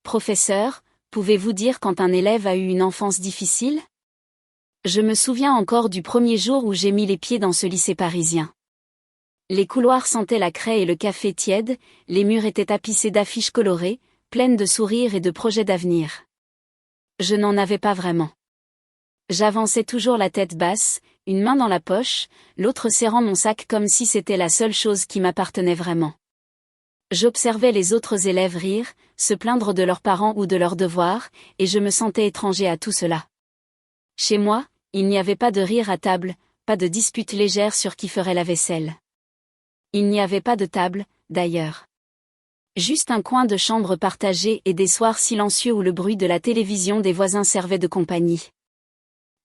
Professeur, pouvez-vous dire quand un élève a eu une enfance difficile? Je me souviens encore du premier jour où j'ai mis les pieds dans ce lycée parisien. Les couloirs sentaient la craie et le café tiède, les murs étaient tapissés d'affiches colorées, pleines de sourires et de projets d'avenir. Je n'en avais pas vraiment. J'avançais toujours la tête basse, une main dans la poche, l'autre serrant mon sac comme si c'était la seule chose qui m'appartenait vraiment. J'observais les autres élèves rire, se plaindre de leurs parents ou de leurs devoirs, et je me sentais étranger à tout cela. Chez moi, il n'y avait pas de rire à table, pas de dispute légère sur qui ferait la vaisselle. Il n'y avait pas de table, d'ailleurs. Juste un coin de chambre partagé et des soirs silencieux où le bruit de la télévision des voisins servait de compagnie.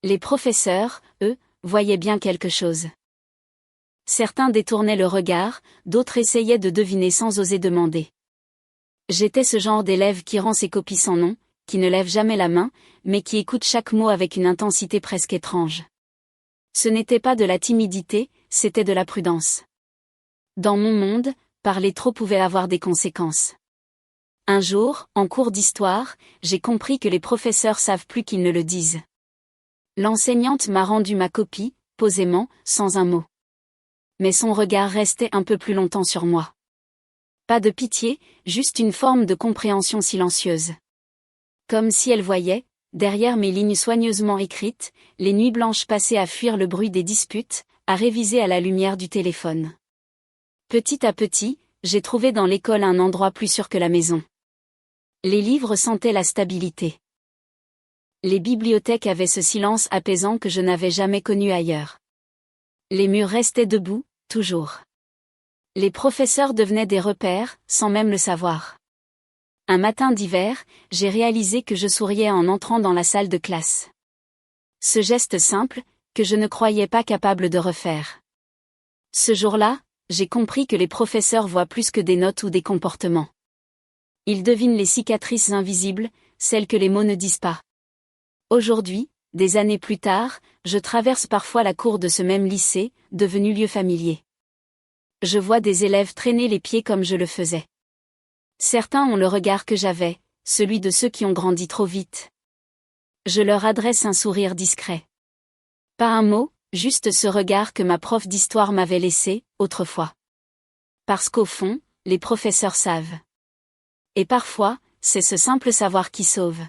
Les professeurs, eux, voyaient bien quelque chose. Certains détournaient le regard, d'autres essayaient de deviner sans oser demander. J'étais ce genre d'élève qui rend ses copies sans nom, qui ne lève jamais la main, mais qui écoute chaque mot avec une intensité presque étrange. Ce n'était pas de la timidité, c'était de la prudence. Dans mon monde, parler trop pouvait avoir des conséquences. Un jour, en cours d'histoire, j'ai compris que les professeurs savent plus qu'ils ne le disent. L'enseignante m'a rendu ma copie, posément, sans un mot. Mais son regard restait un peu plus longtemps sur moi. Pas de pitié, juste une forme de compréhension silencieuse. Comme si elle voyait, derrière mes lignes soigneusement écrites, les nuits blanches passées à fuir le bruit des disputes, à réviser à la lumière du téléphone. Petit à petit, j'ai trouvé dans l'école un endroit plus sûr que la maison. Les livres sentaient la stabilité. Les bibliothèques avaient ce silence apaisant que je n'avais jamais connu ailleurs. Les murs restaient debout, toujours. Les professeurs devenaient des repères, sans même le savoir. Un matin d'hiver, j'ai réalisé que je souriais en entrant dans la salle de classe. Ce geste simple, que je ne croyais pas capable de refaire. Ce jour-là, j'ai compris que les professeurs voient plus que des notes ou des comportements. Ils devinent les cicatrices invisibles, celles que les mots ne disent pas. Aujourd'hui, des années plus tard, je traverse parfois la cour de ce même lycée, devenu lieu familier. Je vois des élèves traîner les pieds comme je le faisais. Certains ont le regard que j'avais, celui de ceux qui ont grandi trop vite. Je leur adresse un sourire discret. Pas un mot, juste ce regard que ma prof d'histoire m'avait laissé, autrefois. Parce qu'au fond, les professeurs savent. Et parfois, c'est ce simple savoir qui sauve.